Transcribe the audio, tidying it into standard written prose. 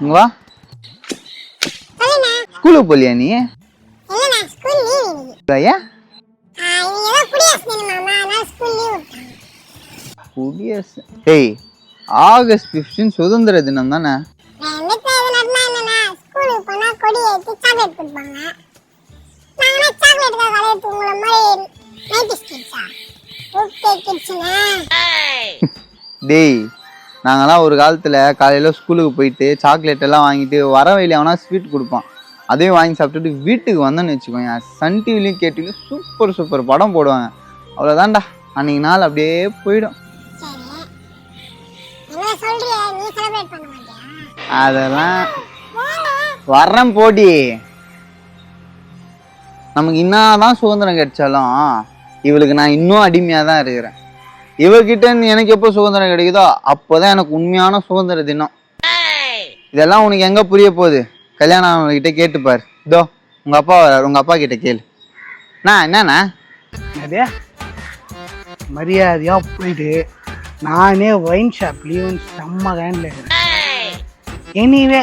இங்க வா. ஸ்கூலுக்கு போலியா நீ? ஏன்? குடியரசு டேய், ஆகஸ்ட் 15 சுதந்திர தினம் தானே? டேய், நாங்கெல்லாம் ஒரு காலத்துல காலையில ஸ்கூலுக்கு போயிட்டு சாக்லேட் எல்லாம் வாங்கிட்டு வர வழியில அவனா ஸ்வீட் கொடுப்பான். அதையும் வாங்கி சாப்பிட்டுட்டு வீட்டுக்கு வந்தோன்னு வச்சுக்கோங்க, சன் டிவிலையும் கேடிவிலையும் சூப்பர் சூப்பர் படம் போடுவாங்க. அவ்வளோதான்டா, அன்னைக்கு நாள் அப்படியே போயிடும். அதெல்லாம் வர்றேன் போடி. நமக்கு என்னதான் சுதந்திரம் கிடைச்சாலும் இவளுக்கு நான் இன்னும் அடிமையா தான் இருக்கிறேன். இவகிட்ட எனக்கு எப்போ சுதந்திரம் கிடைக்குதோ அப்போதான் எனக்கு உண்மையான சுதந்திர தினம். இதெல்லாம் உனக்கு எங்க புரிய போகுது? கல்யாணம் அவங்ககிட்ட கேட்டுப்பாரு. இதோ உங்க அப்பா வர்றாரு, உங்க அப்பா கிட்ட கேளு. என்னண்ணா அதே மரியாதையா போயிட்டு நானே ஒயின் ஷாப்லயும் செம்ம கேன்ல எனிவே